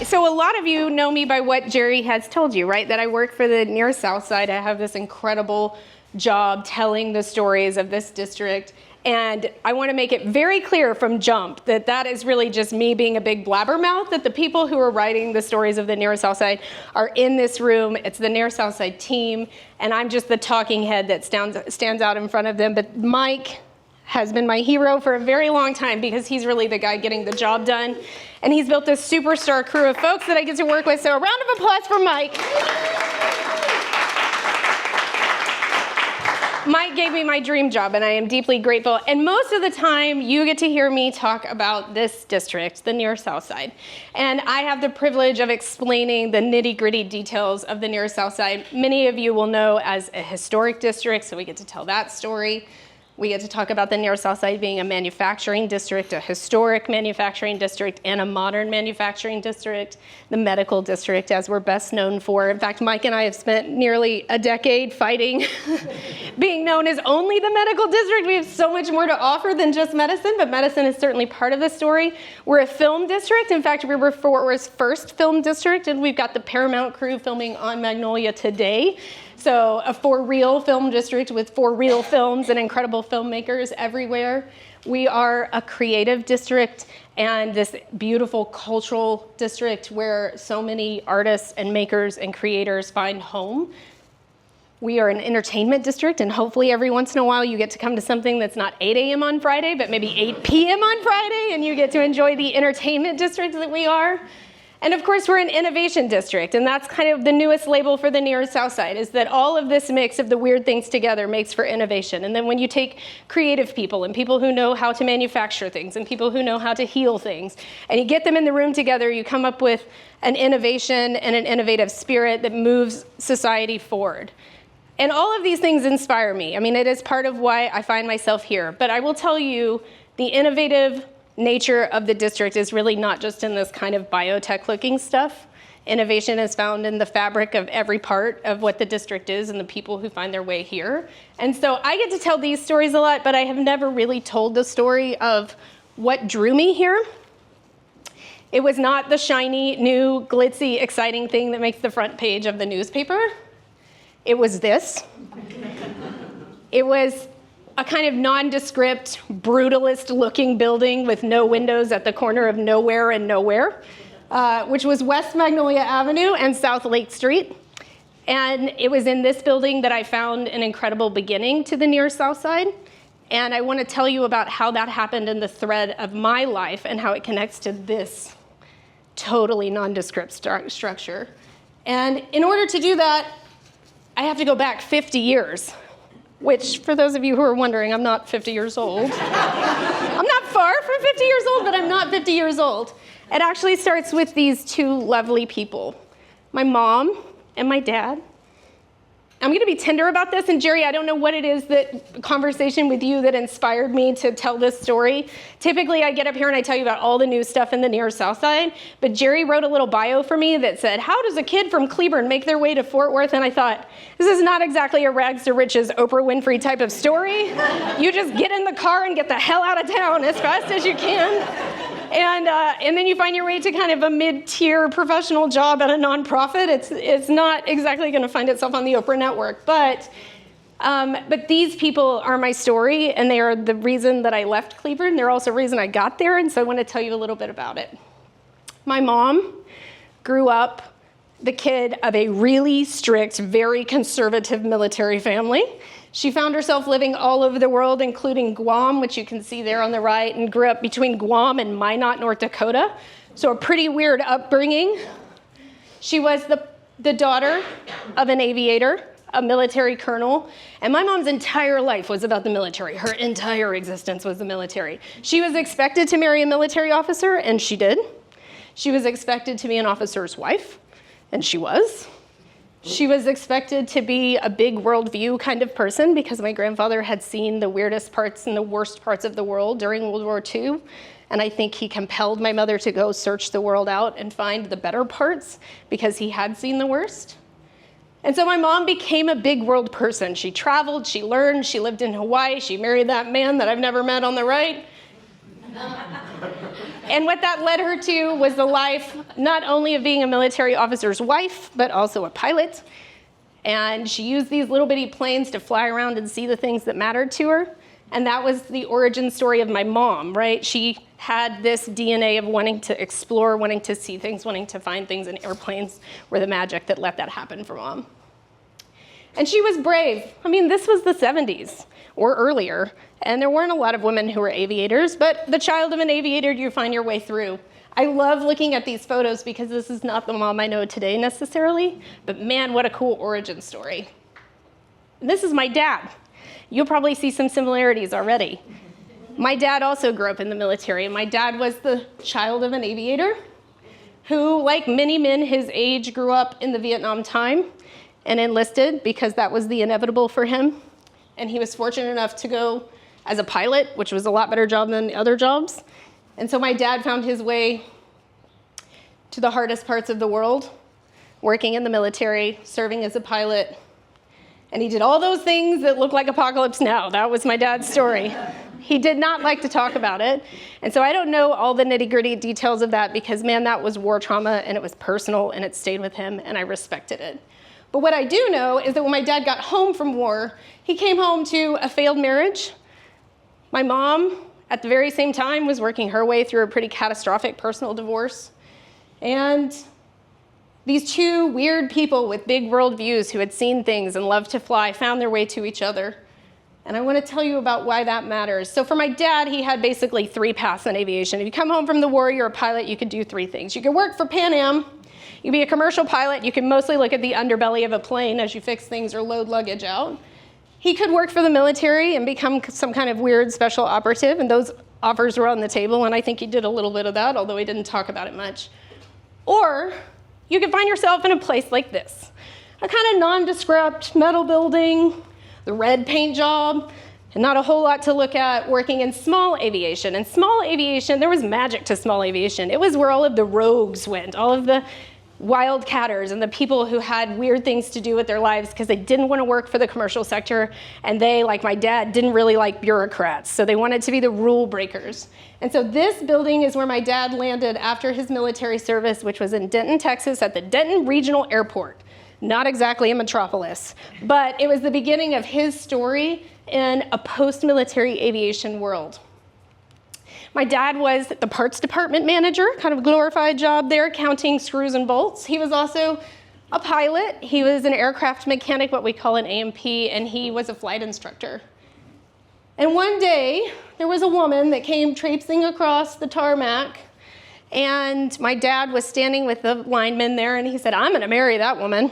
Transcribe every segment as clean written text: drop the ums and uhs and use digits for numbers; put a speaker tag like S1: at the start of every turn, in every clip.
S1: So a lot of you know me by what Jerry has told you, right? That I work for the near South Side. I have this incredible job telling the stories of this district. And I want to make it very clear from jump that that is really just me being a big blabbermouth, that the people who are writing the stories of the near South Side are in this room. It's the near South Side team, and I'm just the talking head that stands out in front of them. But Mike has been my hero for a very long time because he's really the guy getting the job done. And he's built this superstar crew of folks that I get to work with. So a round of applause for Mike. Mike gave me my dream job, and I am deeply grateful. And most of the time, you get to hear me talk about this district, the near South Side. And I have the privilege of explaining the nitty-gritty details of the near South Side. Many of you will know as a historic district, so we get to tell that story. We get to talk about the near South Side being a manufacturing district, a historic manufacturing district, and a modern manufacturing district, the medical district, as we're best known for. In fact, Mike and I have spent nearly a decade fighting being known as only the medical district. We have so much more to offer than just medicine, but medicine is certainly part of the story. We're a film district. In fact, we were Fort Worth's first film district, and we've got the Paramount crew filming on Magnolia today. So a for real film district with for real films and incredible filmmakers everywhere. We are a creative district and this beautiful cultural district where so many artists and makers and creators find home. We are an entertainment district, and hopefully every once in a while you get to come to something that's not 8 a.m. on Friday, but maybe 8 p.m. on Friday, and you get to enjoy the entertainment district that we are. And of course, we're an innovation district, and that's kind of the newest label for the near South Side, is that all of this mix of the weird things together makes for innovation. And then when you take creative people and people who know how to manufacture things and people who know how to heal things, and you get them in the room together, you come up with an innovation and an innovative spirit that moves society forward. And all of these things inspire me. I mean, it is part of why I find myself here. But I will tell you, the innovative nature of the district is really not just in this kind of biotech looking stuff. Innovation is found in the fabric of every part of what the district is and the people who find their way here. And so I get to tell these stories a lot, but I have never really told the story of what drew me here. It was not the shiny, new, glitzy, exciting thing that makes the front page of the newspaper. It was this. It was a kind of nondescript, brutalist-looking building with no windows at the corner of nowhere and nowhere, which was West Magnolia Avenue and South Lake Street. And it was in this building that I found an incredible beginning to the near South Side. And I want to tell you about how that happened in the thread of my life and how it connects to this totally nondescript structure. And in order to do that, I have to go back 50 years. Which, for those of you who are wondering, I'm not 50 years old. I'm not far from 50 years old, but I'm not 50 years old. It actually starts with these two lovely people, my mom and my dad. I'm going to be tender about this, and Jerry, I don't know what it is that conversation with you that inspired me to tell this story. Typically, I get up here and I tell you about all the new stuff in the near South Side, but Jerry wrote a little bio for me that said, how does a kid from Cleburne make their way to Fort Worth? And I thought, this is not exactly a rags to riches Oprah Winfrey type of story. You just get in the car and get the hell out of town as fast as you can. And then you find your way to kind of a mid-tier professional job at a nonprofit. It's not exactly going to find itself on the Oprah network, but these people are my story, and they are the reason that I left Cleveland. They're also the reason I got there, and so I want to tell you a little bit about it. My mom grew up the kid of a really strict, very conservative military family. She found herself living all over the world, including Guam, which you can see there on the right, and grew up between Guam and Minot, North Dakota. So a pretty weird upbringing. She was the daughter of an aviator, a military colonel, and my mom's entire life was about the military. Her entire existence was the military. She was expected to marry a military officer, and she did. She was expected to be an officer's wife, and she was. She was expected to be a big worldview kind of person because my grandfather had seen the weirdest parts and the worst parts of the world during World War II. And I think he compelled my mother to go search the world out and find the better parts because he had seen the worst. And so my mom became a big world person. She traveled, she learned, she lived in Hawaii, she married that man that I've never met on the right. And what that led her to was the life not only of being a military officer's wife, but also a pilot. And she used these little bitty planes to fly around and see the things that mattered to her. And that was the origin story of my mom, right? She had this DNA of wanting to explore, wanting to see things, wanting to find things, and airplanes were the magic that let that happen for Mom. And she was brave. I mean, this was the 70s or earlier, and there weren't a lot of women who were aviators, but the child of an aviator, you find your way through. I love looking at these photos because this is not the mom I know today necessarily, but man, what a cool origin story. And this is my dad. You'll probably see some similarities already. My dad also grew up in the military, and my dad was the child of an aviator who, like many men his age, grew up in the Vietnam time and enlisted because that was the inevitable for him. And he was fortunate enough to go as a pilot, which was a lot better job than the other jobs. And so my dad found his way to the hardest parts of the world, working in the military, serving as a pilot. And he did all those things that look like Apocalypse Now. That was my dad's story. He did not like to talk about it. And so I don't know all the nitty-gritty details of that because, man, that was war trauma, and it was personal, and it stayed with him, and I respected it. But what I do know is that when my dad got home from war, he came home to a failed marriage. My mom, at the very same time, was working her way through a pretty catastrophic personal divorce. And these two weird people with big worldviews who had seen things and loved to fly found their way to each other. And I want to tell you about why that matters. So for my dad, he had basically 3 paths in aviation. If you come home from the war, you're a pilot, you could do 3 things. You could work for Pan Am, you could be a commercial pilot, you could mostly look at the underbelly of a plane as you fix things or load luggage out. He could work for the military and become some kind of weird special operative, and those offers were on the table, and I think he did a little bit of that, although he didn't talk about it much. Or you could find yourself in a place like this, a kind of nondescript metal building, the red paint job, and not a whole lot to look at, working in small aviation. And small aviation, there was magic to small aviation. It was where all of the rogues went, all of the wildcatters and the people who had weird things to do with their lives because they didn't want to work for the commercial sector, and they, like my dad, didn't really like bureaucrats, so they wanted to be the rule breakers. And so this building is where my dad landed after his military service, which was in Denton, Texas, at the Denton Regional Airport. Not exactly a metropolis, but it was the beginning of his story in a post-military aviation world. My dad was the parts department manager, kind of a glorified job there, counting screws and bolts. He was also a pilot. He was an aircraft mechanic, what we call an AMP, and he was a flight instructor. And one day, there was a woman that came traipsing across the tarmac, and my dad was standing with the lineman there, and he said, "I'm gonna marry that woman."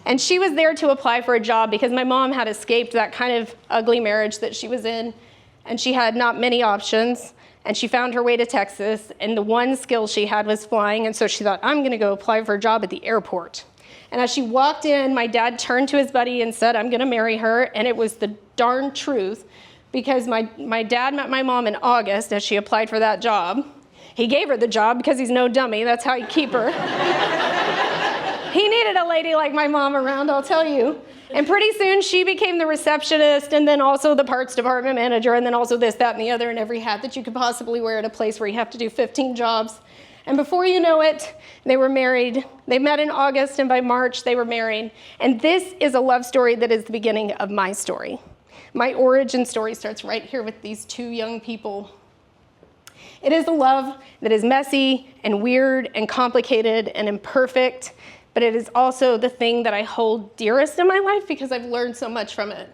S1: And she was there to apply for a job because my mom had escaped that kind of ugly marriage that she was in, and she had not many options. And she found her way to Texas, and the one skill she had was flying, and so she thought, I'm gonna go apply for a job at the airport. And as she walked in, my dad turned to his buddy and said, I'm gonna marry her, and it was the darn truth, because my dad met my mom in August as she applied for that job. He gave her the job because he's no dummy, that's how you keep her. He needed a lady like my mom around, I'll tell you. And pretty soon she became the receptionist, and then also the parts department manager, and then also this, that, and the other, and every hat that you could possibly wear at a place where you have to do 15 jobs. And before you know it, they were married. They met in August, and by March they were married. And this is a love story that is the beginning of my story. My origin story starts right here with these 2 young people. It is a love that is messy and weird and complicated and imperfect, but it is also the thing that I hold dearest in my life because I've learned so much from it.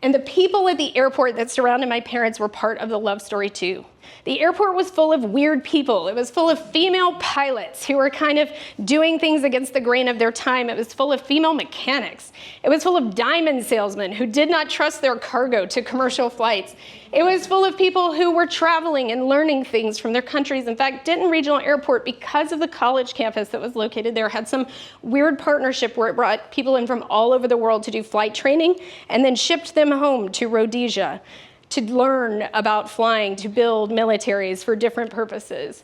S1: And the people at the airport that surrounded my parents were part of the love story too. The airport was full of weird people. It was full of female pilots who were kind of doing things against the grain of their time. It was full of female mechanics. It was full of diamond salesmen who did not trust their cargo to commercial flights. It was full of people who were traveling and learning things from their countries. In fact, Denton Regional Airport, because of the college campus that was located there, had some weird partnership where it brought people in from all over the world to do flight training and then shipped them home to Rhodesia to learn about flying, to build militaries for different purposes.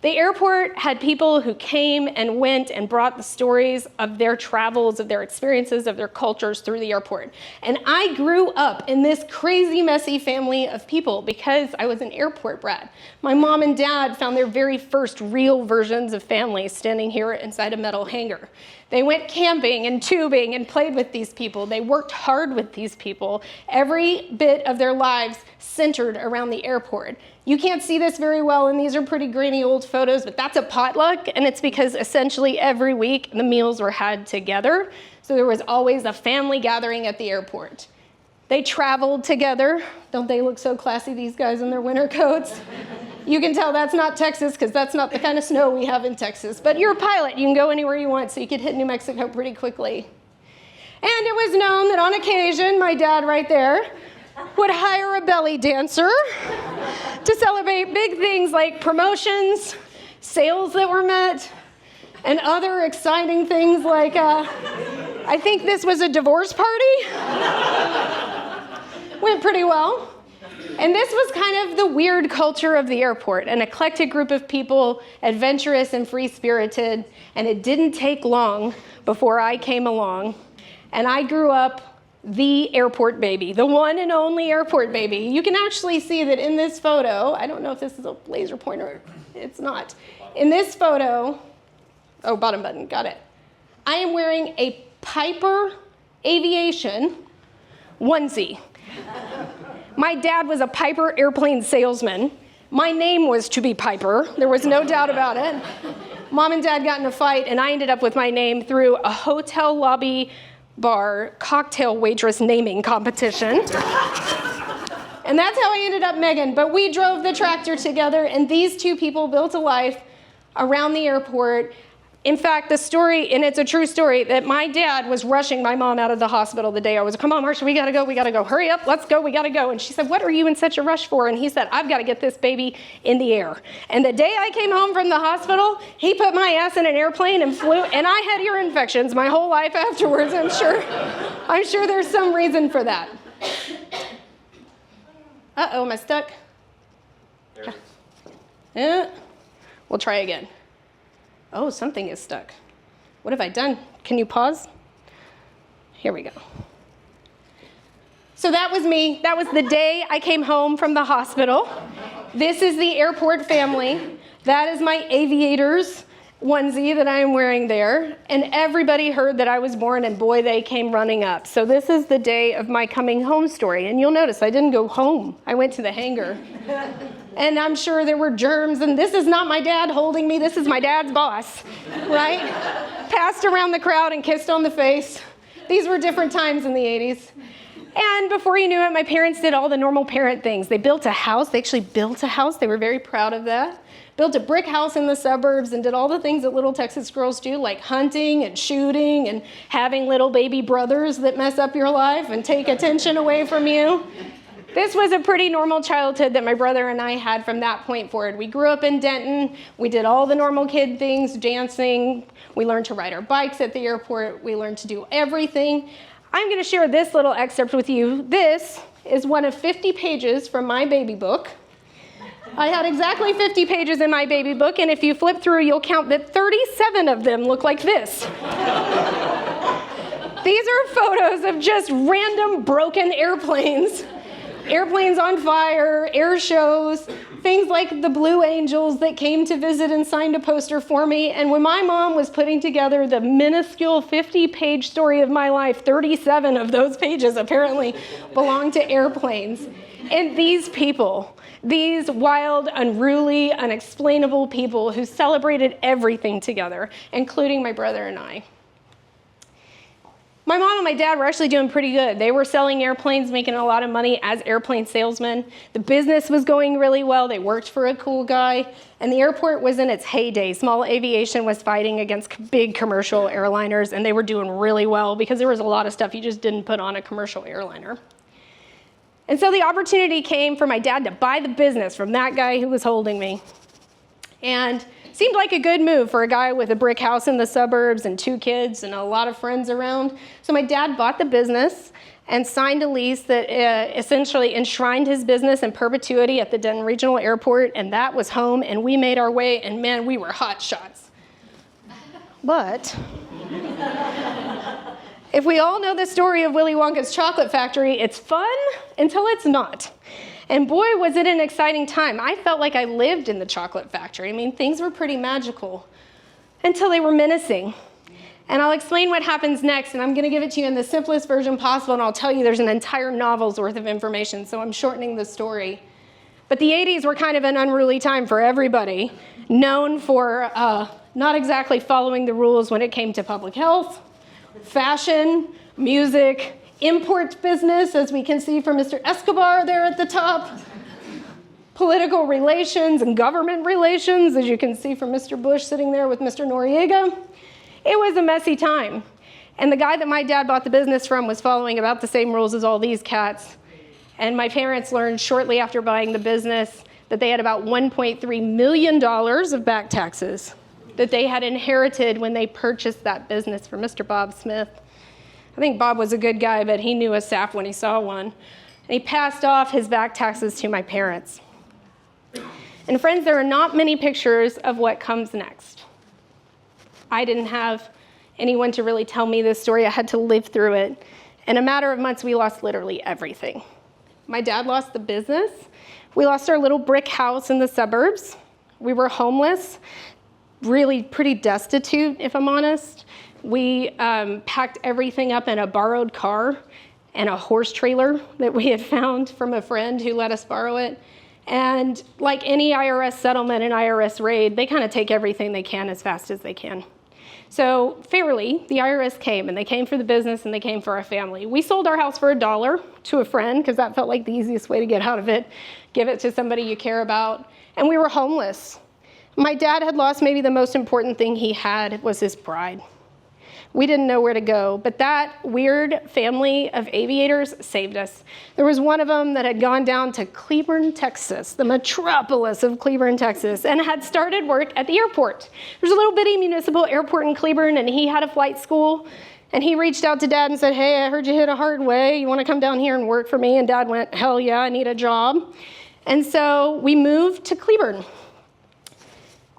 S1: The airport had people who came and went and brought the stories of their travels, of their experiences, of their cultures through the airport. And I grew up in this crazy, messy family of people because I was an airport brat. My mom and dad found their very first real versions of family standing here inside a metal hangar. They went camping and tubing and played with these people. They worked hard with these people. Every bit of their lives centered around the airport. You can't see this very well, and these are pretty grainy old photos, but that's a potluck, and it's because essentially every week the meals were had together, so there was always a family gathering at the airport. They traveled together. Don't they look so classy, these guys in their winter coats? You can tell that's not Texas because that's not the kind of snow we have in Texas. But you're a pilot. You can go anywhere you want, so you could hit New Mexico pretty quickly. And it was known that on occasion, my dad right there would hire a belly dancer to celebrate big things like promotions, sales that were met, and other exciting things like, I think this was a divorce party. Went pretty well. And this was kind of the weird culture of the airport, an eclectic group of people, adventurous and free-spirited, and it didn't take long before I came along, and I grew up the airport baby, the one and only airport baby. You can actually see that in this photo, I don't know if this is a laser pointer, it's not. In this photo, oh, bottom button, got it. I am wearing a Piper Aviation onesie. My dad was a Piper airplane salesman. My name was to be Piper. There was no doubt about it. Mom and dad got in a fight, and I ended up with my name through a hotel lobby bar cocktail waitress naming competition. And that's how I ended up Megan. But we drove the tractor together, and these two people built a life around the airport. In fact, the story, and it's a true story, that my dad was rushing my mom out of the hospital the day I was, come on, Marsha, we gotta go, hurry up, let's go, we gotta go. And she said, what are you in such a rush for? And he said, I've gotta get this baby in the air. And the day I came home from the hospital, he put my ass in an airplane and flew, and I had ear infections my whole life afterwards, I'm sure there's some reason for that. Uh-oh, am I stuck? Yeah, we'll try again. Oh, something is stuck. What have I done? Can you pause? Here we go. So that was me. That was the day I came home from the hospital. This is the airport family. That is my aviators onesie that I am wearing there. And everybody heard that I was born, and boy, they came running up. So this is the day of my coming home story. And you'll notice I didn't go home. I went to the hangar. And I'm sure there were germs, and this is not my dad holding me, this is my dad's boss, right? Passed around the crowd and kissed on the face. These were different times in the 80s. And before you knew it, my parents did all the normal parent things. They built a house, they actually built a house, they were very proud of that. Built a brick house in the suburbs and did all the things that little Texas girls do, like hunting and shooting and having little baby brothers that mess up your life and take attention away from you. This was a pretty normal childhood that my brother and I had from that point forward. We grew up in Denton. We did all the normal kid things, dancing. We learned to ride our bikes at the airport. We learned to do everything. I'm going to share this little excerpt with you. This is one of 50 pages from my baby book. I had exactly 50 pages in my baby book, and if you flip through, you'll count that 37 of them look like this. These are photos of just random broken airplanes. Airplanes on fire, air shows, things like the Blue Angels that came to visit and signed a poster for me. And when my mom was putting together the minuscule 50-page story of my life, 37 of those pages apparently belonged to airplanes. And these people, these wild, unruly, unexplainable people who celebrated everything together, including my brother and I. My mom and my dad were actually doing pretty good. They were selling airplanes, making a lot of money as airplane salesmen. The business was going really well. They worked for a cool guy. And the airport was in its heyday. Small aviation was fighting against big commercial airliners, and they were doing really well because there was a lot of stuff you just didn't put on a commercial airliner. And so the opportunity came for my dad to buy the business from that guy who was holding me. And Seemed like a good move for a guy with a brick house in the suburbs and 2 kids and a lot of friends around. So my dad bought the business and signed a lease that essentially enshrined his business in perpetuity at the Denton Regional Airport, and that was home, and we made our way, and man, we were hot shots. But if we all know the story of Willy Wonka's chocolate factory, it's fun until it's not. And boy, was it an exciting time. I felt like I lived in the chocolate factory. I mean, things were pretty magical until they were menacing. And I'll explain what happens next, and I'm going to give it to you in the simplest version possible, and I'll tell you there's an entire novel's worth of information, so I'm shortening the story. But the 80s were kind of an unruly time for everybody, known for not exactly following the rules when it came to public health, fashion, music, import business, as we can see from Mr. Escobar there at the top, political relations and government relations, as you can see from Mr. Bush sitting there with Mr. Noriega. It was a messy time. And the guy that my dad bought the business from was following about the same rules as all these cats. And my parents learned shortly after buying the business that they had about $1.3 million of back taxes that they had inherited when they purchased that business from Mr. Bob Smith. I think Bob was a good guy, but he knew a sap when he saw one. And he passed off his back taxes to my parents. And friends, there are not many pictures of what comes next. I didn't have anyone to really tell me this story. I had to live through it. In a matter of months, we lost literally everything. My dad lost the business. We lost our little brick house in the suburbs. We were homeless, really pretty destitute, if I'm honest. We packed everything up in a borrowed car and a horse trailer that we had found from a friend who let us borrow it. And like any IRS settlement and IRS raid, they kind of take everything they can as fast as they can. So fairly, the IRS came, and they came for the business, and they came for our family. We sold our house for $1 to a friend, because that felt like the easiest way to get out of it. Give it to somebody you care about. And we were homeless. My dad had lost maybe the most important thing he had was his pride. We didn't know where to go, but that weird family of aviators saved us. There was one of them that had gone down to Cleburne, Texas, the metropolis of Cleburne, Texas, and had started work at the airport. There's a little bitty municipal airport in Cleburne, and he had a flight school, and he reached out to Dad and said, "Hey, I heard you hit a hard way. You want to come down here and work for me?" And Dad went, "Hell yeah, I need a job." And so we moved to Cleburne,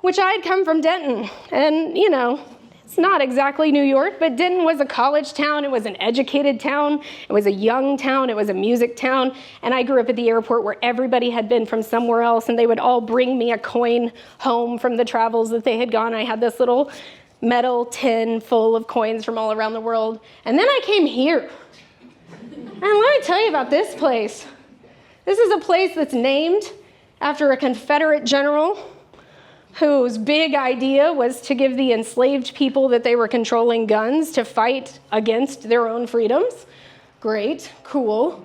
S1: which I had come from Denton, and you know, it's not exactly New York, but Denton was a college town. It was an educated town. It was a young town. It was a music town. And I grew up at the airport where everybody had been from somewhere else, and they would all bring me a coin home from the travels that they had gone. I had this little metal tin full of coins from all around the world. And then I came here. And let me tell you about this place. This is a place that's named after a Confederate general whose big idea was to give the enslaved people that they were controlling guns to fight against their own freedoms. Great, cool.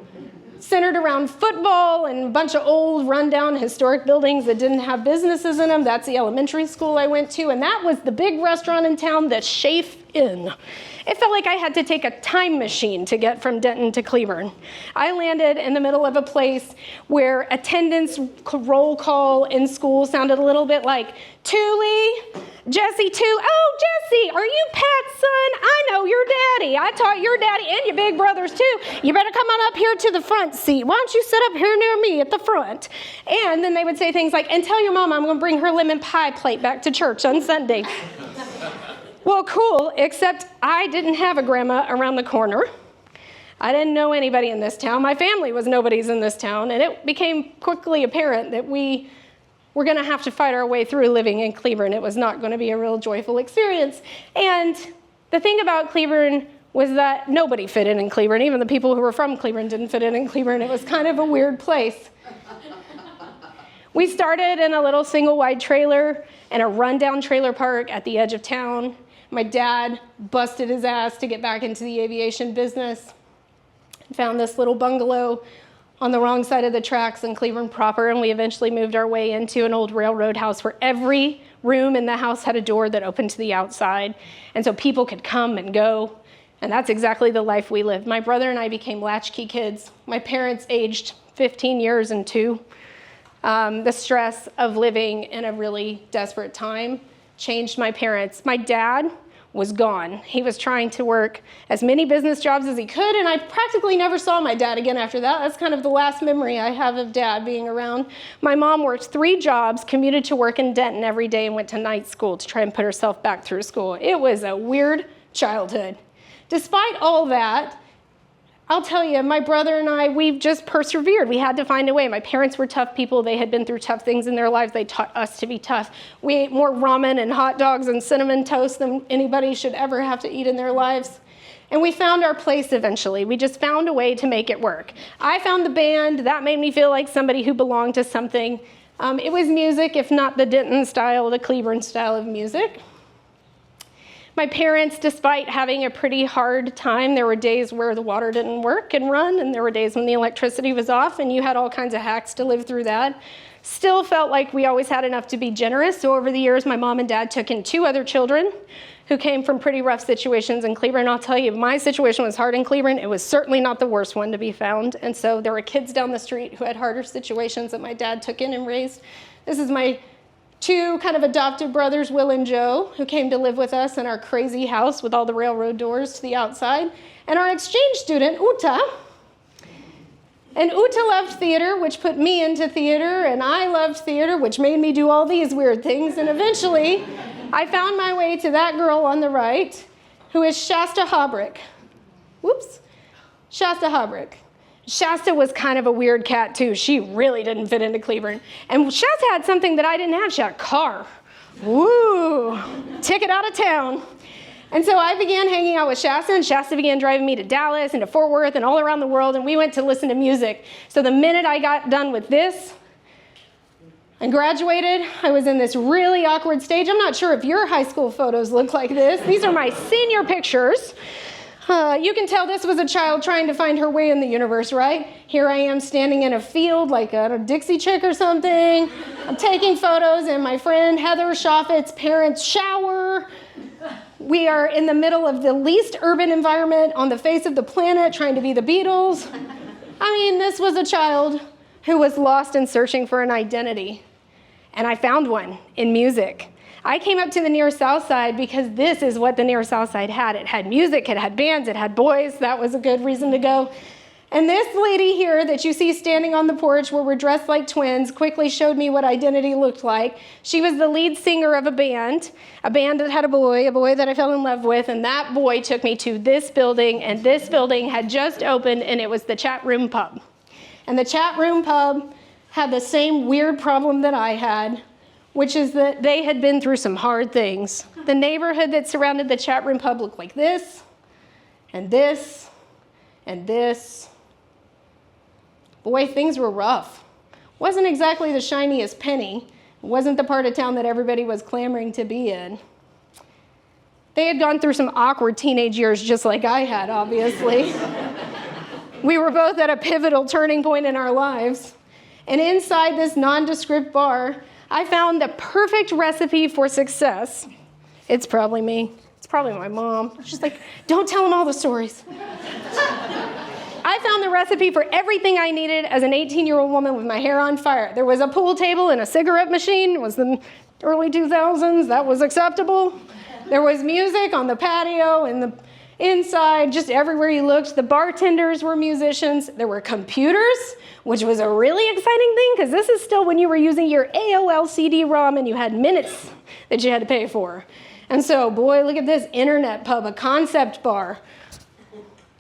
S1: Centered around football and a bunch of old, rundown, historic buildings that didn't have businesses in them. That's the elementary school I went to, and that was the big restaurant in town, the Chafe Inn. It felt like I had to take a time machine to get from Denton to Cleburne. I landed in the middle of a place where attendance roll call in school sounded a little bit like, "Toolie, Jesse Too. Oh, Jesse, are you Pat's son? I know your daddy. I taught your daddy and your big brothers too. You better come on up here to the front seat. Why don't you sit up here near me at the front?" And then they would say things like, "And tell your mom I'm going to bring her lemon pie plate back to church on Sunday." Well, cool, except I didn't have a grandma around the corner. I didn't know anybody in this town. My family was nobody's in this town, and it became quickly apparent that we were going to have to fight our way through living in Cleburne. It was not going to be a real joyful experience. And the thing about Cleburne was that nobody fit in Cleburne. Even the people who were from Cleburne didn't fit in Cleburne. It was kind of a weird place. We started in a little single-wide trailer in a rundown trailer park at the edge of town. My dad busted his ass to get back into the aviation business. Found this little bungalow on the wrong side of the tracks in Cleburne proper, and we eventually moved our way into an old railroad house where every room in the house had a door that opened to the outside, and so people could come and go, and that's exactly the life we lived. My brother and I became latchkey kids. My parents aged 15 years and 2. The stress of living in a really desperate time changed my parents. My dad was gone. He was trying to work as many business jobs as he could, and I practically never saw my dad again after that. That's kind of the last memory I have of Dad being around. My mom worked 3 jobs, commuted to work in Denton every day, and went to night school to try and put herself back through school. It was a weird childhood. Despite all that, I'll tell you, my brother and I, we've just persevered. We had to find a way. My parents were tough people. They had been through tough things in their lives. They taught us to be tough. We ate more ramen and hot dogs and cinnamon toast than anybody should ever have to eat in their lives. And we found our place eventually. We just found a way to make it work. I found the band. That made me feel like somebody who belonged to something. It was music, if not the Denton style, the Cleburne style of music. My parents, despite having a pretty hard time, there were days where the water didn't work and run, and there were days when the electricity was off, and you had all kinds of hacks to live through that. Still felt like we always had enough to be generous, so over the years, my mom and dad took in 2 other children who came from pretty rough situations in Cleburne. I'll tell you, my situation was hard in Cleburne. It was certainly not the worst one to be found, and so there were kids down the street who had harder situations that my dad took in and raised. This is my 2 kind of adopted brothers, Will and Joe, who came to live with us in our crazy house with all the railroad doors to the outside. And our exchange student, Uta. And Uta loved theater, which put me into theater, and I loved theater, which made me do all these weird things. And eventually, I found my way to that girl on the right, who is Shasta Hobrick. Whoops. Shasta Hobrick. Shasta was kind of a weird cat, too. She really didn't fit into Cleburne. And Shasta had something that I didn't have. She had a car. Woo! Ticket out of town. And so I began hanging out with Shasta, and Shasta began driving me to Dallas and to Fort Worth and all around the world, and we went to listen to music. So the minute I got done with this and graduated, I was in this really awkward stage. I'm not sure if your high school photos look like this. These are my senior pictures. You can tell this was a child trying to find her way in the universe, right? Here I am standing in a field like a Dixie chick or something. I'm taking photos in my friend Heather Shoffitt's parents' shower. We are in the middle of the least urban environment on the face of the planet, trying to be the Beatles. I mean, this was a child who was lost and searching for an identity. And I found one in music. I came up to the Near South Side because this is what the Near South Side had. It had music, it had bands, it had boys. That was a good reason to go. And this lady here that you see standing on the porch where we're dressed like twins quickly showed me what identity looked like. She was the lead singer of a band that had a boy that I fell in love with, and that boy took me to this building, and this building had just opened, and it was the Chat Room Pub. And the Chat Room Pub had the same weird problem that I had, which is that they had been through some hard things. The neighborhood that surrounded the Chat Room Pub looked like this, and this, and this. Boy, things were rough. Wasn't exactly the shiniest penny. It wasn't the part of town that everybody was clamoring to be in. They had gone through some awkward teenage years just like I had, obviously. We were both at a pivotal turning point in our lives. And inside this nondescript bar, I found the perfect recipe for success. It's probably me. It's probably my mom. She's like, don't tell them all the stories. I found the recipe for everything I needed as an 18-year-old woman with my hair on fire. There was a pool table and a cigarette machine. It was the early 2000s. That was acceptable. There was music on the patio and the inside, just everywhere you looked. The bartenders were musicians. There were computers, which was a really exciting thing because this is still when you were using your AOL CD-ROM and you had minutes that you had to pay for. And so, boy, look at this internet pub, a concept bar.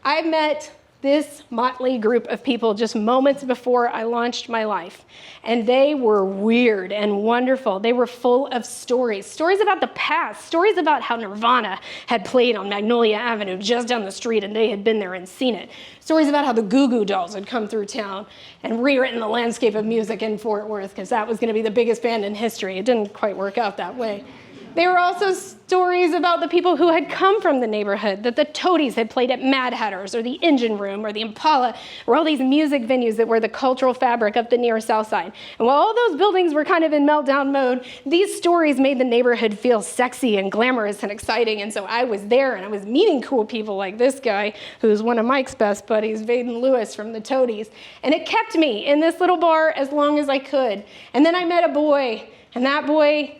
S1: I met this motley group of people just moments before I launched my life. And they were weird and wonderful. They were full of stories about the past, stories about how Nirvana had played on Magnolia Avenue just down the street and they had been there and seen it. Stories about how the Goo Goo Dolls had come through town and rewritten the landscape of music in Fort Worth because that was going to be the biggest band in history. It didn't quite work out that way. They were also stories about the people who had come from the neighborhood, that the Toadies had played at Mad Hatter's or the Engine Room or the Impala, or all these music venues that were the cultural fabric of the Near South Side. And while all those buildings were kind of in meltdown mode, these stories made the neighborhood feel sexy and glamorous and exciting. And so I was there and I was meeting cool people like this guy, who's one of Mike's best buddies, Vaden Lewis from the Toadies. And it kept me in this little bar as long as I could. And then I met a boy, and that boy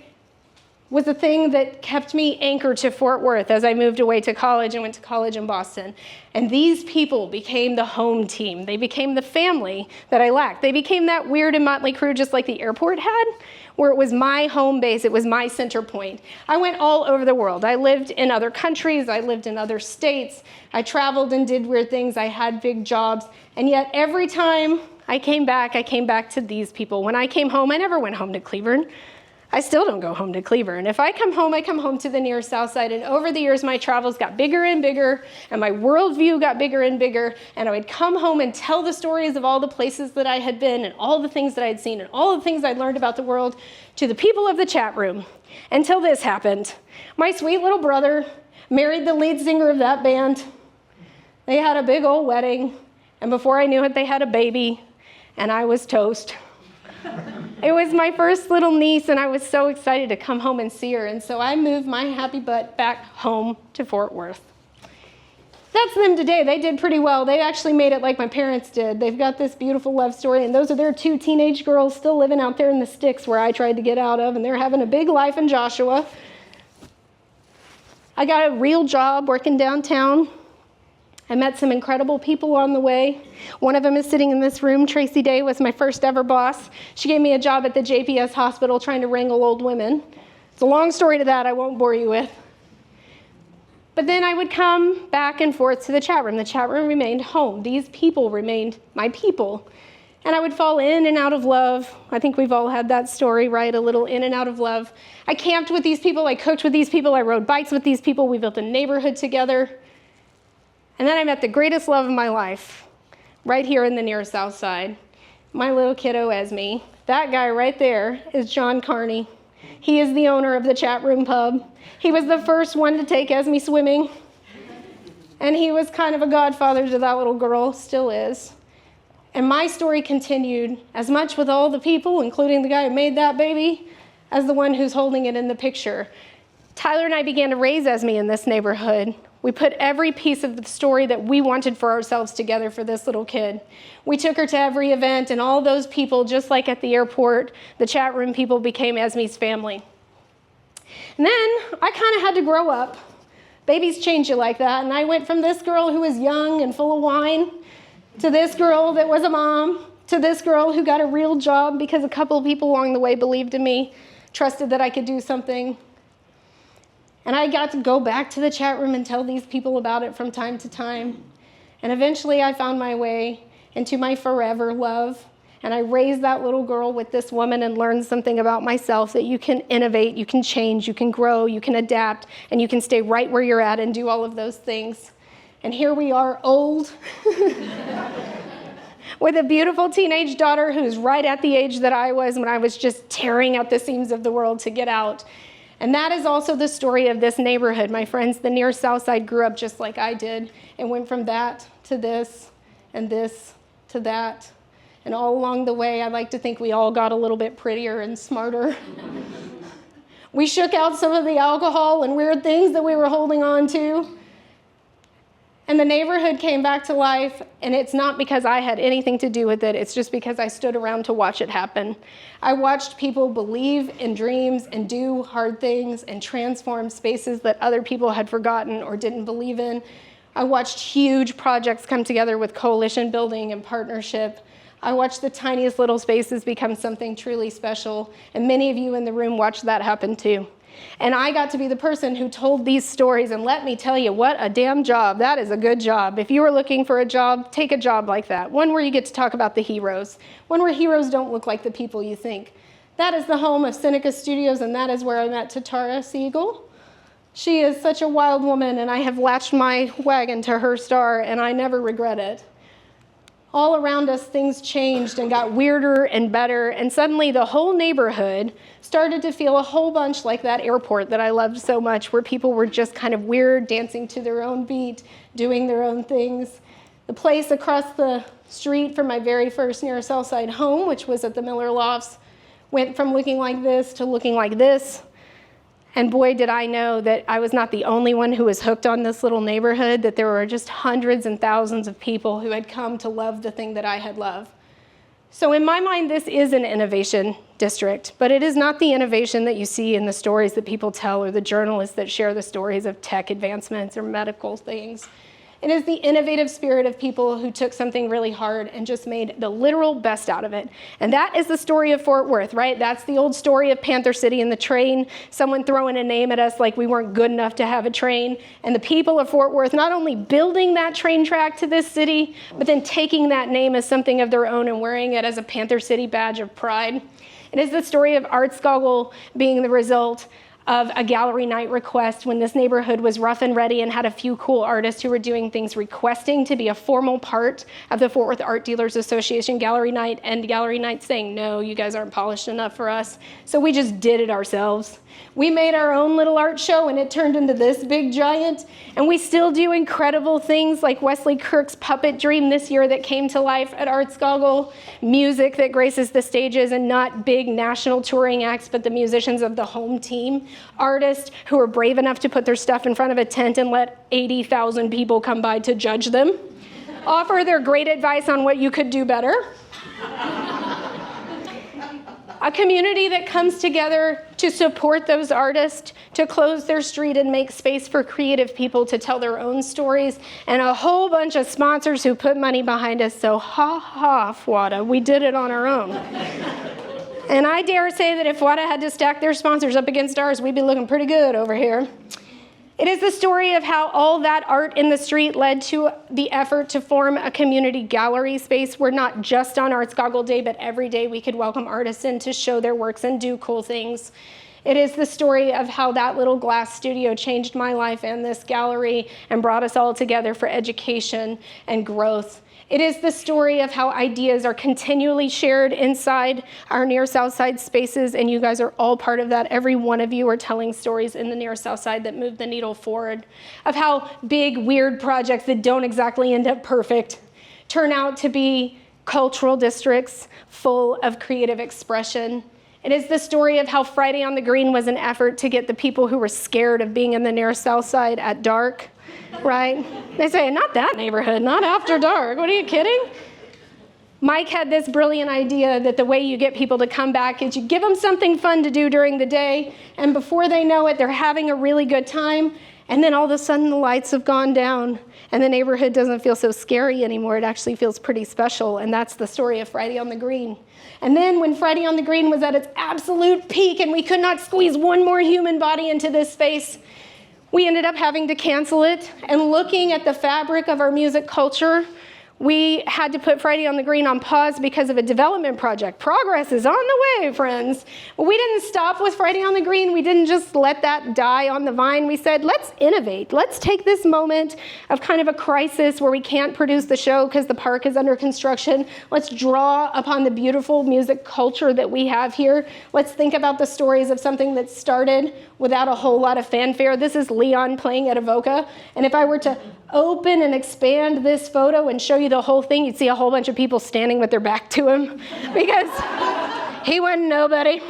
S1: was the thing that kept me anchored to Fort Worth as I moved away to college and went to college in Boston. And these people became the home team. They became the family that I lacked. They became that weird and motley crew just like the airport had, where it was my home base, it was my center point. I went all over the world. I lived in other countries, I lived in other states, I traveled and did weird things, I had big jobs, and yet every time I came back to these people. When I came home, I never went home to Cleveland. I still don't go home to Cleveland. If I come home to the Near South Side. And over the years, my travels got bigger and bigger, and my worldview got bigger and bigger. And I would come home and tell the stories of all the places that I had been, and all the things that I'd seen, and all the things I'd learned about the world to the people of the chat room. Until this happened. My sweet little brother married the lead singer of that band. They had a big old wedding, and before I knew it, they had a baby, and I was toast. It was my first little niece, and I was so excited to come home and see her. And so I moved my happy butt back home to Fort Worth. That's them today. They did pretty well. They actually made it like my parents did. They've got this beautiful love story, and those are their 2 teenage girls still living out there in the sticks where I tried to get out of, and they're having a big life in Joshua. I got a real job working downtown. I met some incredible people on the way. One of them is sitting in this room. Tracy Day was my first ever boss. She gave me a job at the JPS hospital trying to wrangle old women. It's a long story to that I won't bore you with. But then I would come back and forth to the chat room. The chat room remained home. These people remained my people. And I would fall in and out of love. I think we've all had that story, right? A little in and out of love. I camped with these people. I cooked with these people. I rode bikes with these people. We built a neighborhood together. And then I met the greatest love of my life, right here in the Near South Side. My little kiddo Esme. That guy right there is John Carney. He is the owner of the chat room pub. He was the first one to take Esme swimming. And he was kind of a godfather to that little girl, still is. And my story continued as much with all the people, including the guy who made that baby, as the one who's holding it in the picture. Tyler and I began to raise Esme in this neighborhood. We put every piece of the story that we wanted for ourselves together for this little kid. We took her to every event, and all those people, just like at the airport, the chat room people became Esme's family. And then I kind of had to grow up. Babies change you like that, and I went from this girl who was young and full of wine to this girl that was a mom, to this girl who got a real job because a couple of people along the way believed in me, trusted that I could do something. And I got to go back to the chat room and tell these people about it from time to time. And eventually I found my way into my forever love. And I raised that little girl with this woman and learned something about myself, that you can innovate, you can change, you can grow, you can adapt, and you can stay right where you're at and do all of those things. And here we are, old, with a beautiful teenage daughter who's right at the age that I was when I was just tearing at the seams of the world to get out. And that is also the story of this neighborhood. My friends, the Near South Side grew up just like I did and went from that to this and this to that. And all along the way, I like to think we all got a little bit prettier and smarter. We shook out some of the alcohol and weird things that we were holding on to. And the neighborhood came back to life, and it's not because I had anything to do with it. It's just because I stood around to watch it happen. I watched people believe in dreams and do hard things and transform spaces that other people had forgotten or didn't believe in. I watched huge projects come together with coalition building and partnership. I watched the tiniest little spaces become something truly special, and many of you in the room watched that happen too. And I got to be the person who told these stories, and let me tell you, what a damn job. That is a good job. If you were looking for a job, take a job like that. One where you get to talk about the heroes. One where heroes don't look like the people you think. That is the home of Seneca Studios, and that is where I met Tatara Siegel. She is such a wild woman, and I have latched my wagon to her star, and I never regret it. all around us things changed and got weirder and better, and suddenly the whole neighborhood started to feel a whole bunch like that airport that I loved so much, where people were just kind of weird, dancing to their own beat, doing their own things. The place across the street from my very first near South Side home, which was at the Miller Lofts, went from looking like this to looking like this. And boy, did I know that I was not the only one who was hooked on this little neighborhood, that there were just hundreds and thousands of people who had come to love the thing that I had loved. So in my mind, this is an innovation district, but it is not the innovation that you see in the stories that people tell or the journalists that share the stories of tech advancements or medical things. It is the innovative spirit of people who took something really hard and just made the literal best out of it. And that is the story of Fort Worth, right? That's the old story of Panther City and the train, someone throwing a name at us like we weren't good enough to have a train. And the people of Fort Worth not only building that train track to this city, but then taking that name as something of their own and wearing it as a Panther City badge of pride. It is the story of Arts Goggle being the result of a gallery night request when this neighborhood was rough and ready and had a few cool artists who were doing things requesting to be a formal part of the Fort Worth Art Dealers Association gallery night, and gallery night saying, no, you guys aren't polished enough for us. So we just did it ourselves. We made our own little art show and it turned into this big giant, and we still do incredible things like Wesley Kirk's Puppet Dream this year that came to life at Arts Goggle, music that graces the stages, and not big national touring acts, but the musicians of the home team, artists who are brave enough to put their stuff in front of a tent and let 80,000 people come by to judge them, offer their great advice on what you could do better. A community that comes together to support those artists, to close their street and make space for creative people to tell their own stories, and a whole bunch of sponsors who put money behind us. So ha ha, FWATA, we did it on our own. And I dare say that if FWATA had to stack their sponsors up against ours, we'd be looking pretty good over here. It is the story of how all that art in the street led to the effort to form a community gallery space where not just on Arts Goggle Day, but every day we could welcome artists in to show their works and do cool things. It is the story of how that little glass studio changed my life and this gallery and brought us all together for education and growth. It is the story of how ideas are continually shared inside our Near South Side spaces, and you guys are all part of that. Every one of you are telling stories in the Near South Side that move the needle forward, of how big, weird projects that don't exactly end up perfect turn out to be cultural districts full of creative expression. It is the story of how Friday on the Green was an effort to get the people who were scared of being in the Near South Side at dark, right? They say, not that neighborhood, not after dark. What, are you kidding? Mike had this brilliant idea that the way you get people to come back is you give them something fun to do during the day, and before they know it, they're having a really good time, and then all of a sudden the lights have gone down, and the neighborhood doesn't feel so scary anymore. It actually feels pretty special, and that's the story of Friday on the Green. And then when Friday on the Green was at its absolute peak and we could not squeeze one more human body into this space, we ended up having to cancel it. And looking at the fabric of our music culture, we had to put Friday on the Green on pause because of a development project. Progress is on the way, friends. But we didn't stop with Friday on the Green. We didn't just let that die on the vine. We said, let's innovate. Let's take this moment of kind of a crisis where we can't produce the show because the park is under construction. Let's draw upon the beautiful music culture that we have here. Let's think about the stories of something that started without a whole lot of fanfare. This is Leon playing at Evoca. And if I were to open and expand this photo and show you the whole thing, you'd see a whole bunch of people standing with their back to him because he wasn't nobody.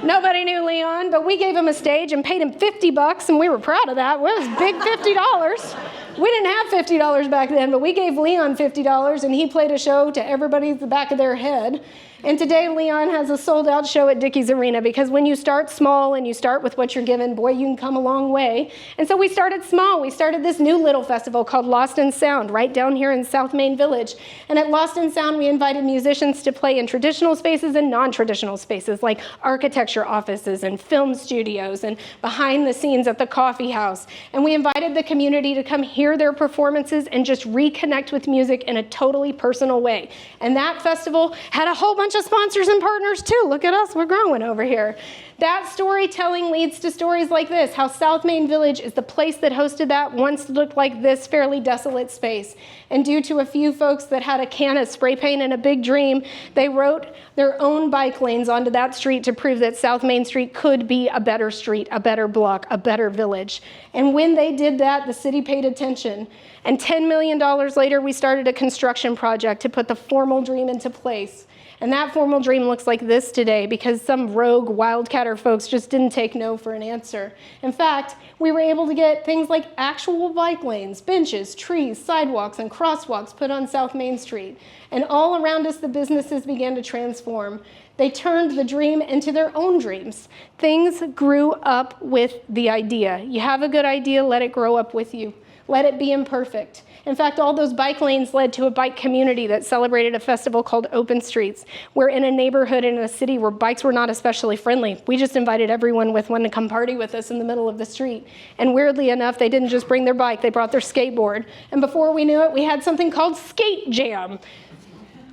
S1: Nobody knew Leon, but we gave him a stage and paid him $50, and we were proud of that. Well, it was big $50. We didn't have $50 back then, but we gave Leon $50, and he played a show to everybody at the back of their head. And today, Leon has a sold-out show at Dickies Arena, because when you start small and you start with what you're given, boy, you can come a long way. And so we started small. We started this new little festival called Lost in Sound right down here in South Main Village. And at Lost in Sound, we invited musicians to play in traditional spaces and non-traditional spaces, like architecture offices and film studios and behind the scenes at the coffee house. And we invited the community to come hear hear their performances and just reconnect with music in a totally personal way. And that festival had a whole bunch of sponsors and partners too. Look at us, we're growing over here. That storytelling leads to stories like this, how South Main Village is the place that hosted that once looked like this fairly desolate space. And due to a few folks that had a can of spray paint and a big dream, they wrote their own bike lanes onto that street to prove that South Main Street could be a better street, a better block, a better village. And when they did that, the city paid attention. And $10 million later, we started a construction project to put the formal dream into place. And that formal dream looks like this today because some rogue wildcatter folks just didn't take no for an answer. In fact, we were able to get things like actual bike lanes, benches, trees, sidewalks, and crosswalks put on South Main Street. And all around us, the businesses began to transform. They turned the dream into their own dreams. Things grew up with the idea. You have a good idea, let it grow up with you. Let it be imperfect. In fact, all those bike lanes led to a bike community that celebrated a festival called Open Streets. We're in a neighborhood in a city where bikes were not especially friendly. We just invited everyone with one to come party with us in the middle of the street. And weirdly enough, they didn't just bring their bike, they brought their skateboard. And before we knew it, we had something called Skate Jam.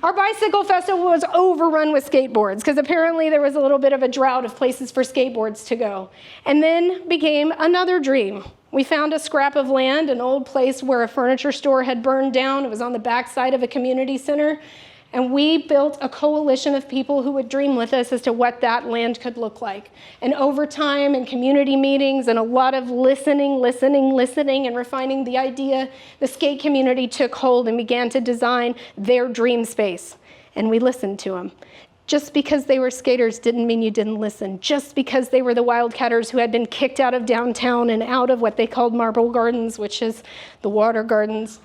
S1: Our bicycle festival was overrun with skateboards because apparently there was a little bit of a drought of places for skateboards to go. And then became another dream. We found a scrap of land, an old place where a furniture store had burned down. It was on the backside of a community center. And we built a coalition of people who would dream with us as to what that land could look like. And over time and community meetings and a lot of listening, and refining the idea, the skate community took hold and began to design their dream space. And we listened to them. Just because they were skaters didn't mean you didn't listen. Just because they were the wildcatters who had been kicked out of downtown and out of what they called Marble Gardens, which is the water gardens,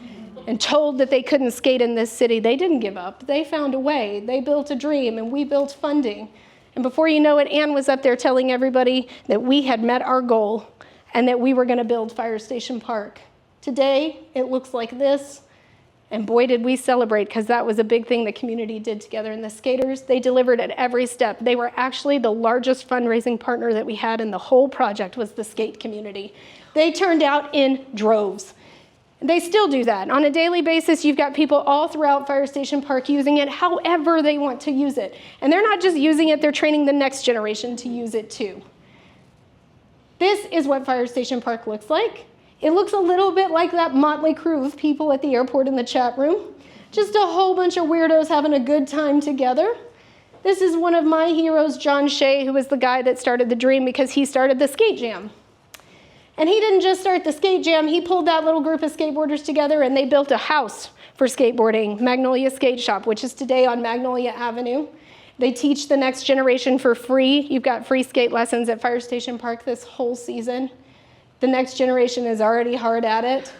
S1: and told that they couldn't skate in this city, they didn't give up. They found a way. They built a dream, and we built funding. And before you know it, Ann was up there telling everybody that we had met our goal and that we were going to build Fire Station Park. Today, it looks like this. And boy, did we celebrate, because that was a big thing the community did together. And the skaters, they delivered at every step. They were actually the largest fundraising partner that we had in the whole project was the skate community. They turned out in droves. They still do that. On a daily basis, you've got people all throughout Fire Station Park using it however they want to use it. And they're not just using it, they're training the next generation to use it too. This is what Fire Station Park looks like. It looks a little bit like that motley crew of people at the airport in the chat room. Just a whole bunch of weirdos having a good time together. This is one of my heroes, John Shea, who was the guy that started the dream because he started the skate jam. And he didn't just start the skate jam, he pulled that little group of skateboarders together and they built a house for skateboarding, Magnolia Skate Shop, which is today on Magnolia Avenue. They teach the next generation for free. You've got free skate lessons at Fire Station Park this whole season. The next generation is already hard at it.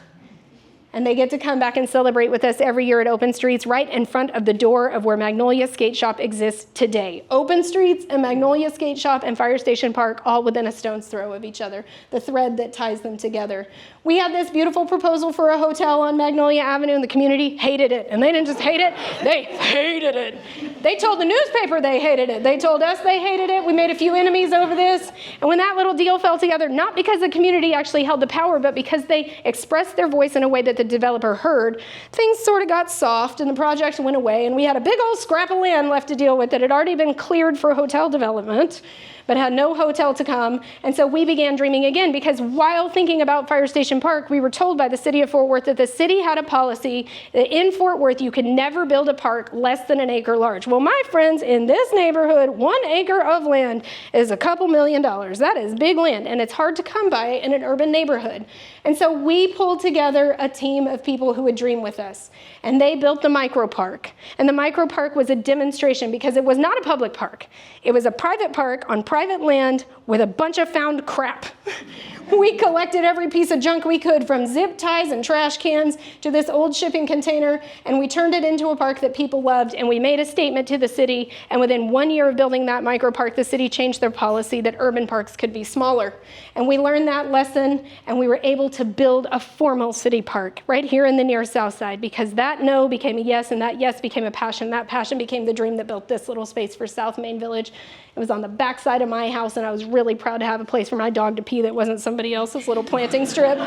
S1: And they get to come back and celebrate with us every year at Open Streets, right in front of the door of where Magnolia Skate Shop exists today. Open Streets and Magnolia Skate Shop and Fire Station Park, all within a stone's throw of each other, the thread that ties them together. We had this beautiful proposal for a hotel on Magnolia Avenue, and the community hated it. And they didn't just hate it, they hated it. They told the newspaper they hated it. They told us they hated it. We made a few enemies over this. And when that little deal fell together, not because the community actually held the power, but because they expressed their voice in a way that the developer heard, things sort of got soft and the project went away, and we had a big old scrap of land left to deal with that had already been cleared for hotel development, but had no hotel to come. And so we began dreaming again, because while thinking about Fire Station Park, we were told by the city of Fort Worth that the city had a policy that in Fort Worth you could never build a park less than an acre large. Well, my friends, in this neighborhood, 1 acre of land is a couple $1 million. That is big land, and it's hard to come by in an urban neighborhood. And so we pulled together a team of people who would dream with us, and they built the micro park. And the micro park was a demonstration because it was not a public park. It was a private park on private land with a bunch of found crap. We collected every piece of junk we could, from zip ties and trash cans to this old shipping container, and we turned it into a park that people loved, and we made a statement to the city, and within 1 year of building that micro park, the city changed their policy that urban parks could be smaller. And we learned that lesson, and we were able to build a formal city park right here in the near South Side, because that no became a yes, and that yes became a passion. That passion became the dream that built this little space for South Main Village. It was on the backside of my house, and I was really proud to have a place for my dog to pee that wasn't somebody else's little planting strip.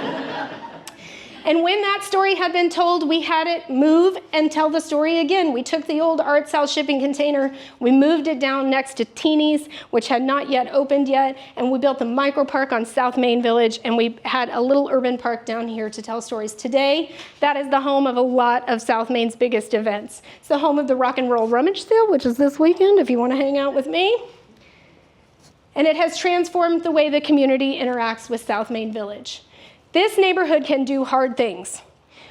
S1: And when that story had been told, we had it move and tell the story again. We took the old Art South shipping container, we moved it down next to Teeny's, which had not yet opened yet, and we built a micro park on South Main Village, and we had a little urban park down here to tell stories. Today, that is the home of a lot of South Main's biggest events. It's the home of the Rock and Roll Rummage Sale, which is this weekend if you want to hang out with me. And it has transformed the way the community interacts with South Main Village. This neighborhood can do hard things.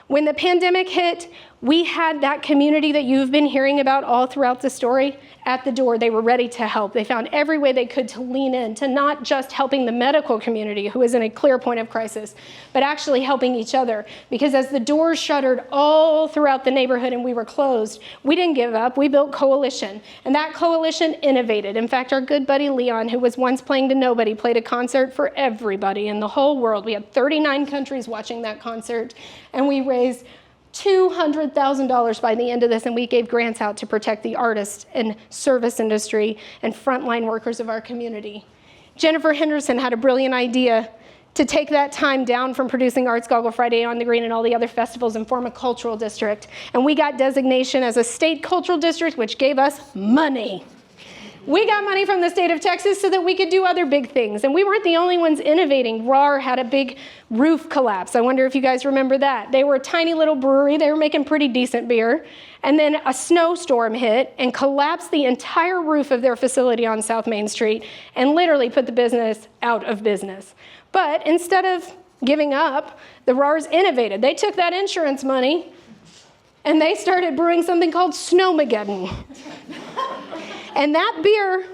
S1: When the pandemic hit, we had that community that you've been hearing about all throughout the story at the door. They were ready to help. They found every way they could to lean in, to not just helping the medical community, who is in a clear point of crisis, but actually helping each other. Because as the doors shuttered all throughout the neighborhood and we were closed, we didn't give up. We built coalition. And that coalition innovated. In fact, our good buddy Leon, who was once playing to nobody, played a concert for everybody in the whole world. We had 39 countries watching that concert, and we raised $200,000 by the end of this, and we gave grants out to protect the artists and service industry and frontline workers of our community. Jennifer Henderson had a brilliant idea to take that time down from producing Arts Goggle Friday on the Green and all the other festivals and form a cultural district. And we got designation as a state cultural district, which gave us money. We got money from the state of Texas so that we could do other big things. And we weren't the only ones innovating. RAR had a big roof collapse. I wonder if you guys remember that. They were a tiny little brewery. They were making pretty decent beer. And then a snowstorm hit and collapsed the entire roof of their facility on South Main Street and literally put the business out of business. But instead of giving up, the RARs innovated. They took that insurance money and they started brewing something called Snowmageddon. And that beer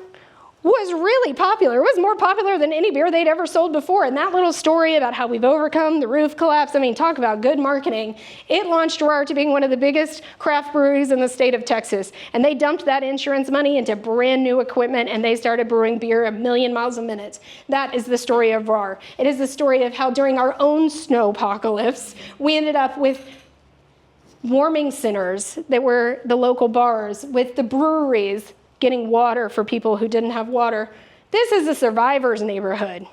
S1: was really popular. It was more popular than any beer they'd ever sold before. And that little story about how we've overcome the roof collapse, I mean, talk about good marketing. It launched RAR to being one of the biggest craft breweries in the state of Texas. And they dumped that insurance money into brand new equipment, and they started brewing beer 1,000,000 miles a minute. That is the story of RAR. It is the story of how during our own snowpocalypse, we ended up with warming centers that were the local bars, with the breweries getting water for people who didn't have water. This is a survivor's neighborhood.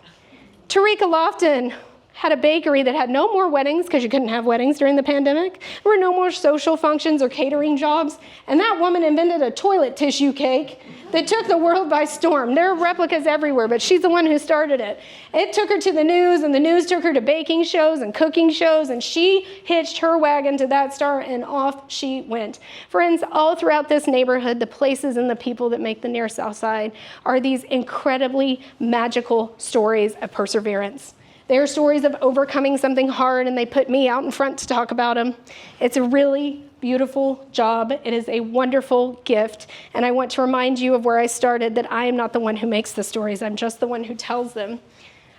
S1: Tarika Lofton had a bakery that had no more weddings, because you couldn't have weddings during the pandemic. There were no more social functions or catering jobs. And that woman invented a toilet tissue cake that took the world by storm. There are replicas everywhere, but she's the one who started it. It took her to the news, and the news took her to baking shows and cooking shows, and she hitched her wagon to that star, and off she went. Friends, all throughout this neighborhood, the places and the people that make the Near South Side are these incredibly magical stories of perseverance. They are stories of overcoming something hard, and they put me out in front to talk about them. It's a really beautiful job. It is a wonderful gift. And I want to remind you of where I started, that I am not the one who makes the stories. I'm just the one who tells them.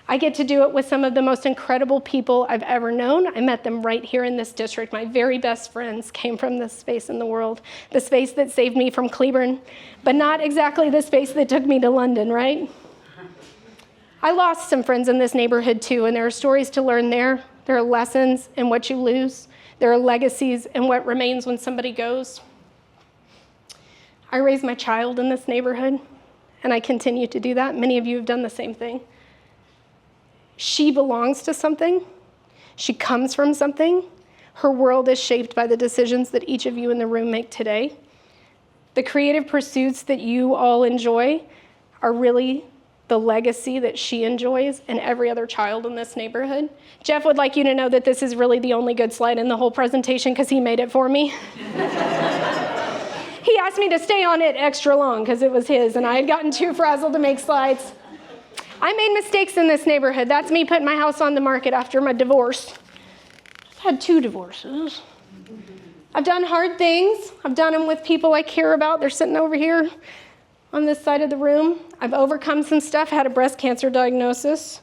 S1: I get to do it with some of the most incredible people I've ever known. I met them right here in this district. My very best friends came from this space in the world, the space that saved me from Cleburne, but not exactly the space that took me to London, right? I lost some friends in this neighborhood too, and there are stories to learn there. There are lessons in what you lose. There are legacies in what remains when somebody goes. I raised my child in this neighborhood, and I continue to do that. Many of you have done the same thing. She belongs to something. She comes from something. Her world is shaped by the decisions that each of you in the room make today. The creative pursuits that you all enjoy are really the legacy that she enjoys and every other child in this neighborhood. Jeff would like you to know that this is really the only good slide in the whole presentation, because he made it for me. He asked me to stay on it extra long because it was his, and I had gotten too frazzled to make slides. I made mistakes in this neighborhood. That's me putting my house on the market after my divorce. I've had 2 divorces. I've done hard things. I've done them with people I care about. They're sitting over here on this side of the room. I've overcome some stuff, had a breast cancer diagnosis.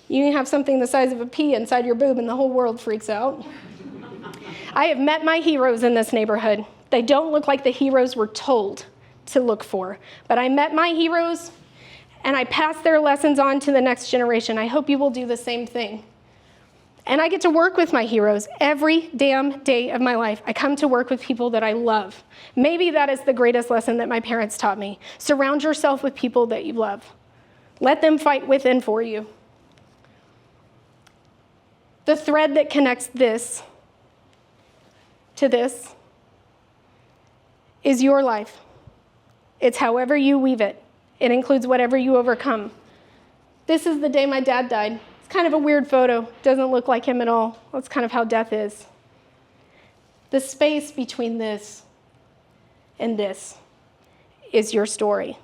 S1: You have something the size of a pea inside your boob and the whole world freaks out. I have met my heroes in this neighborhood. They don't look like the heroes we're told to look for, but I met my heroes and I passed their lessons on to the next generation. I hope you will do the same thing. And I get to work with my heroes every damn day of my life. I come to work with people that I love. Maybe that is the greatest lesson that my parents taught me. Surround yourself with people that you love. Let them fight with and for you. The thread that connects this to this is your life. It's however you weave it. It includes whatever you overcome. This is the day my dad died. It's kind of a weird photo. Doesn't look like him at all. That's kind of how death is. The space between this and this is your story.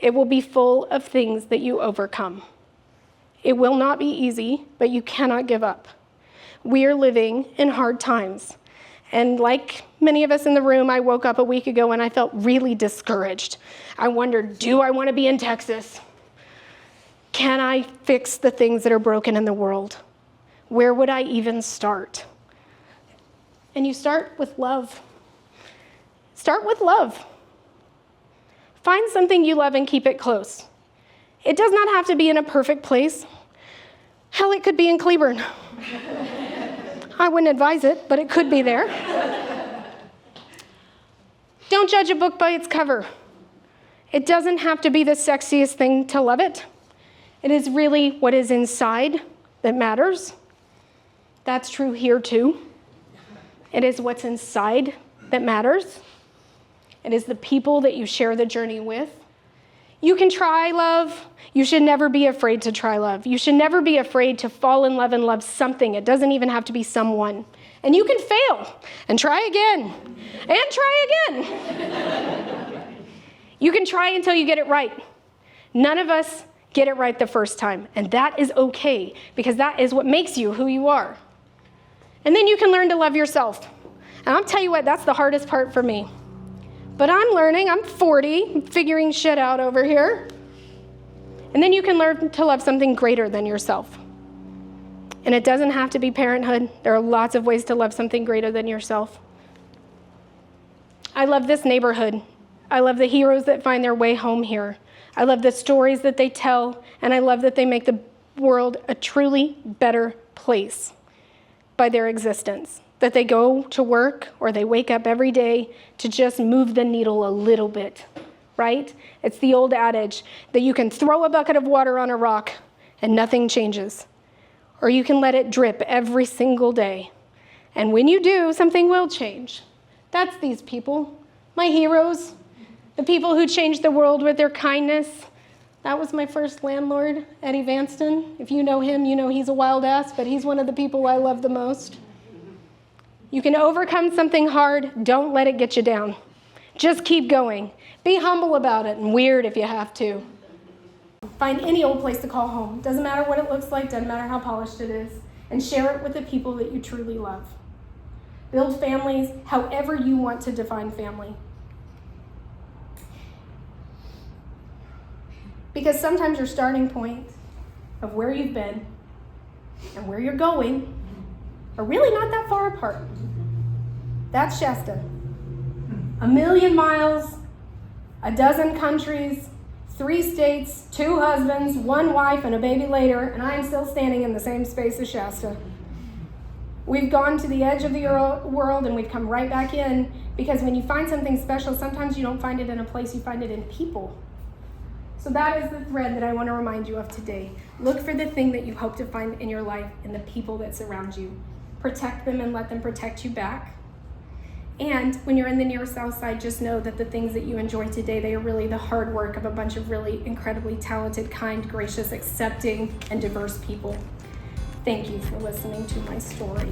S1: It will be full of things that you overcome. It will not be easy, but you cannot give up. We are living in hard times. And like many of us in the room, I woke up a week ago and I felt really discouraged. I wondered, do I want to be in Texas? Can I fix the things that are broken in the world? Where would I even start? And you start with love. Start with love. Find something you love and keep it close. It does not have to be in a perfect place. Hell, it could be in Cleburne. I wouldn't advise it, but it could be there. Don't judge a book by its cover. It doesn't have to be the sexiest thing to love it. It is really what is inside that matters. That's true here too. It is what's inside that matters. It is the people that you share the journey with. You can try love. You should never be afraid to try love. You should never be afraid to fall in love and love something. It doesn't even have to be someone. And you can fail and try again and try again. You can try until you get it right. None of us get it right the first time. And that is okay, because that is what makes you who you are. And then you can learn to love yourself. And I'll tell you what, that's the hardest part for me. But I'm learning. I'm 40, I'm figuring shit out over here. And then you can learn to love something greater than yourself. And it doesn't have to be parenthood. There are lots of ways to love something greater than yourself. I love this neighborhood. I love the heroes that find their way home here. I love the stories that they tell, and I love that they make the world a truly better place by their existence. That they go to work or they wake up every day to just move the needle a little bit, right? It's the old adage that you can throw a bucket of water on a rock and nothing changes. Or you can let it drip every single day. And when you do, something will change. That's these people, my heroes, the people who changed the world with their kindness. That was my first landlord, Eddie Vanston. If you know him, you know he's a wild ass, but he's one of the people I love the most. You can overcome something hard. Don't let it get you down. Just keep going. Be humble about it and weird if you have to. Find any old place to call home. Doesn't matter what it looks like, doesn't matter how polished it is, and share it with the people that you truly love. Build families however you want to define family. Because sometimes your starting point of where you've been and where you're going are really not that far apart. That's Shasta. 1 million miles, 12 countries, 3 states, 2 husbands, 1 wife, and a baby later, and I am still standing in the same space as Shasta. We've gone to the edge of the world and we've come right back in, because when you find something special, sometimes you don't find it in a place, you find it in people. So that is the thread that I want to remind you of today. Look for the thing that you hope to find in your life in the people that surround you. Protect them and let them protect you back. And when you're in the near South Side, just know that the things that you enjoy today, they are really the hard work of a bunch of really incredibly talented, kind, gracious, accepting, and diverse people. Thank you for listening to my story.